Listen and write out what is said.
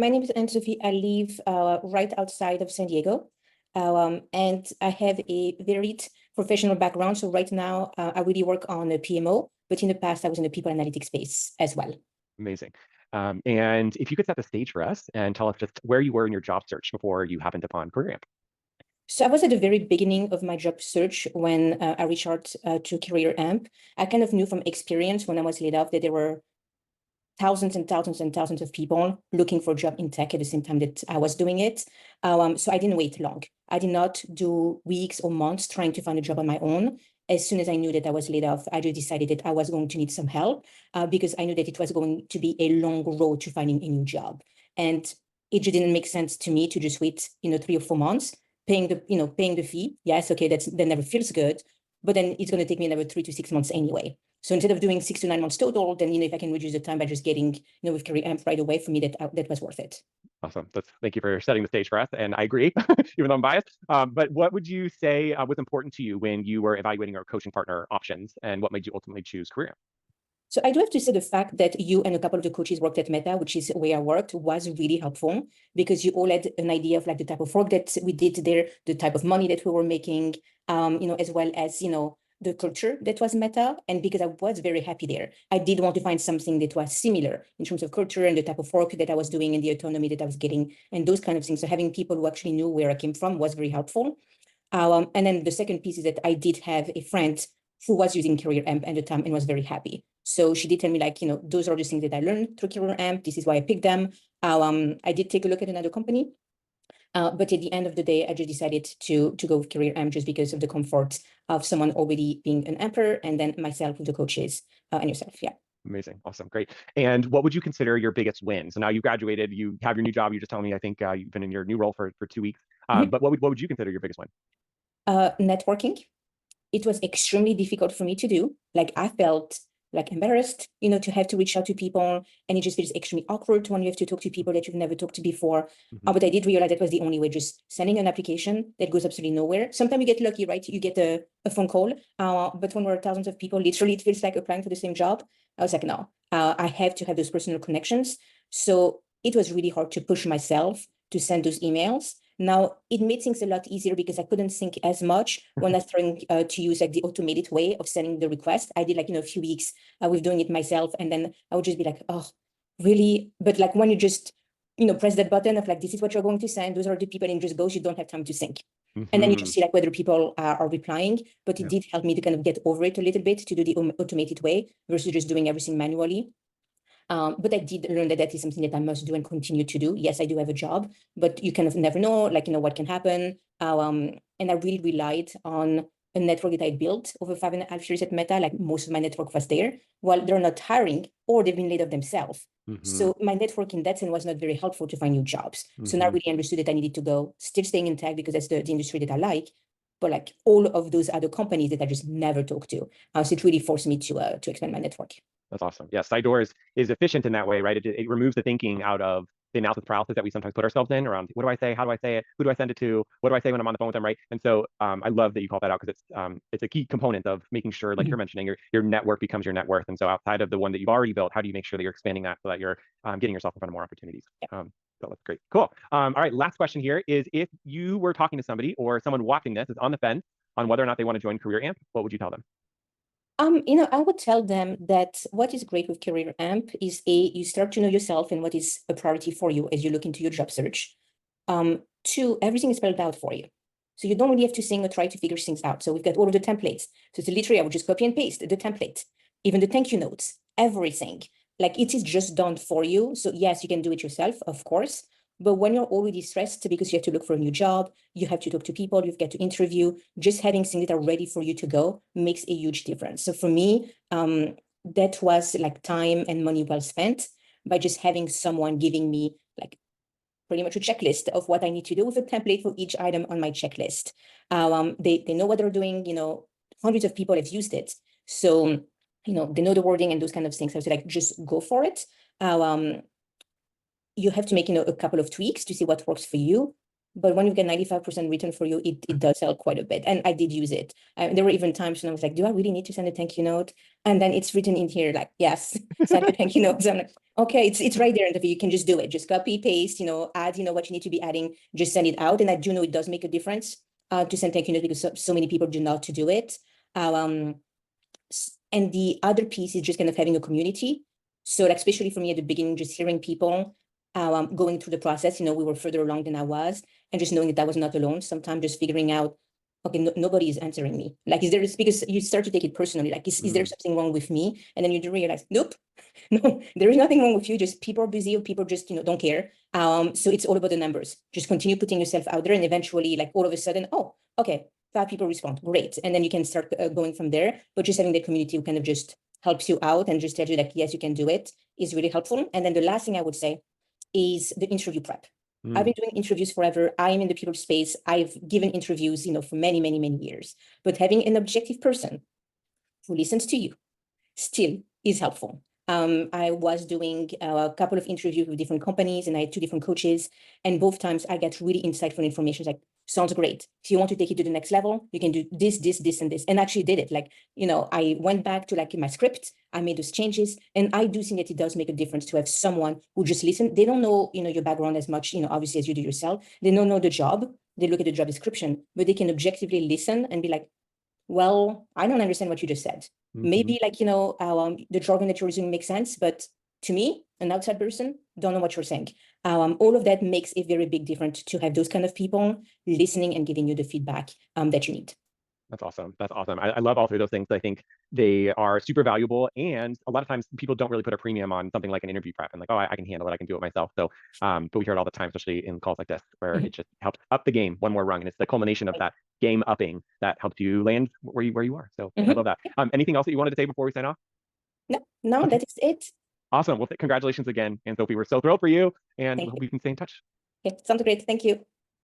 My name is Anne-Sophie. I live right outside of San Diego, and I have a varied professional background. So right now, I really work on a PMO, but in the past, I was in the people analytics space as well. Amazing. And if you could set the stage for us and tell us just where you were in your job search before you happened upon CareerAmp. So I was at the very beginning of my job search when I reached out to CareerAmp. I kind of knew from experience when I was laid off that there were thousands and thousands and thousands of people looking for a job in tech at the same time that I was doing it. So I didn't wait long. I did not do weeks or months trying to find a job on my own. As soon as I knew that I was laid off, I just decided that I was going to need some help because I knew that it was going to be a long road to finding a new job. And it just didn't make sense to me to just wait, 3 or 4 months, paying the fee. Yes, okay, that never feels good, but then it's going to take me another 3 to 6 months anyway. So instead of doing 6 to 9 months total, then if I can reduce the time by just getting with CareerAmp right away, for me that was worth it. Awesome. Thank you for setting the stage for us. And I agree, even though I'm biased. But what would you say was important to you when you were evaluating our coaching partner options, and what made you ultimately choose CareerAmp? So I do have to say the fact that you and a couple of the coaches worked at Meta, which is where I worked, was really helpful because you all had an idea of like the type of work that we did there, the type of money that we were making, as well as, the culture that was Meta. And because I was very happy there, I did want to find something that was similar in terms of culture and the type of work that I was doing and the autonomy that I was getting and those kind of things. So having people who actually knew where I came from was very helpful. And then the second piece is that I did have a friend who was using CareerAmp at the time and was very happy. So she did tell me like, those are the things that I learned through CareerAmp. This is why I picked them. I did take a look at another company, but at the end of the day, I just decided to go with CareerAmp just because of the comfort of someone already being an amper and then myself with the coaches and yourself. Yeah. Amazing. Awesome. Great. And what would you consider your biggest win? So now you've graduated, you have your new job. You just told me, I think you've been in your new role for 2 weeks. But what would you consider your biggest win? Networking. It was extremely difficult for me to do. Like I felt like embarrassed, to have to reach out to people. And it just feels extremely awkward when you have to talk to people that you've never talked to before. But I did realize that was the only way, just sending an application that goes absolutely nowhere. Sometimes you get lucky, right? You get a phone call. But when we're thousands of people, literally it feels like applying for the same job. I was like, no, I have to have those personal connections. So it was really hard to push myself to send those emails. Now, it made things a lot easier because I couldn't think as much when I started to use like the automated way of sending the request. I did like, a few weeks with doing it myself. And then I would just be like, oh, really? But like when you just, press that button of like, this is what you're going to send. Those are the people and it just goes, you don't have time to think. And then you just see like whether people are replying. But it did help me to kind of get over it a little bit to do the automated way versus just doing everything manually. But I did learn that that is something that I must do and continue to do. Yes, I do have a job, but you kind of never know, like, what can happen. And I really relied on a network that I built over 5.5 years at Meta. Like most of my network was there. Well, they're not hiring or they've been laid off themselves. So my network in that sense was not very helpful to find new jobs. So now I really understood that I needed to go, still staying in tech because that's the industry that I like, but like all of those other companies that I just never talked to. So it really forced me to expand my network. That's awesome. Yeah, Sidor is efficient in that way, right? It removes the thinking out of the analysis paralysis that we sometimes put ourselves in around what do I say, how do I say it, who do I send it to, what do I say when I'm on the phone with them, right? And so I love that you call that out because it's a key component of making sure, like you're mentioning, your network becomes your net worth. And so outside of the one that you've already built, how do you make sure that you're expanding that so that you're getting yourself in front of more opportunities? So that's great. Cool. All right, last question here is if you were talking to somebody or someone watching this is on the fence on whether or not they want to join CareerAmp, what would you tell them? I would tell them that what is great with CareerAmp is you start to know yourself and what is a priority for you as you look into your job search. Two, everything is spelled out for you. So you don't really have to think or try to figure things out. So we've got all of the templates. So it's literally, I would just copy and paste the template, even the thank you notes, everything. Like it is just done for you. So yes, you can do it yourself, of course. But when you're already stressed because you have to look for a new job, you have to talk to people, you've got to interview, just having things that are ready for you to go makes a huge difference. So for me, that was like time and money well spent by just having someone giving me like pretty much a checklist of what I need to do with a template for each item on my checklist. They know what they're doing, hundreds of people have used it. So, they know the wording and those kind of things. So I was like, just go for it. You have to make, a couple of tweaks to see what works for you. But when you get 95% written for you, it does help quite a bit. And I did use it. There were even times when I was like, do I really need to send a thank you note? And then it's written in here, like, yes, send a thank you note. So I'm like, okay, it's right there. And you can just do it. Just copy, paste, add, what you need to be adding, just send it out. And I do know it does make a difference to send thank you notes because so many people do not to do it. And the other piece is just kind of having a community. So like, especially for me at the beginning, just hearing people going through the process, we were further along than I was, and just knowing that I was not alone. Sometimes just figuring out, okay, nobody is answering me. Like, is there, because you start to take it personally, like, is there something wrong with me? And then you do realize, nope, no, there is nothing wrong with you. Just people are busy, or people just, don't care. So it's all about the numbers. Just continue putting yourself out there, and eventually, like, all of a sudden, oh, okay, 5 people respond, great. And then you can start going from there. But just having the community who kind of just helps you out and just tells you like, yes, you can do it, is really helpful. And then the last thing I would say is the interview prep. I've been doing interviews forever. I am in the people space. I've given interviews, for many, many, many years. But having an objective person who listens to you still is helpful. I was doing a couple of interviews with different companies, and I had 2 different coaches. And both times I got really insightful information. Like, sounds great. If you want to take it to the next level, you can do this, this, this, and this. And actually did it. Like, I went back to like my script, I made those changes. And I do think that it does make a difference to have someone who just listen. They don't know, your background as much, obviously, as you do yourself. They don't know the job. They look at the job description, but they can objectively listen and be like, well, I don't understand what you just said. Maybe like, the jargon that you're using makes sense, but to me, an outside person, don't know what you're saying. All of that makes a very big difference to have those kind of people listening and giving you the feedback that you need. That's awesome. That's awesome. I love all 3 of those things. I think they are super valuable. And a lot of times people don't really put a premium on something like an interview prep and like, oh, I can handle it. I can do it myself. So, but we hear it all the time, especially in calls like this, where it just helps up the game one more rung. And it's the culmination of that game upping that helps you land where you are. So I love that. Anything else that you wanted to say before we sign off? No, Okay. that is it. Awesome. Well, congratulations again. And Sophie, we're so thrilled for you, and Thank hope you. we can stay in touch. Okay, sounds great. Thank you.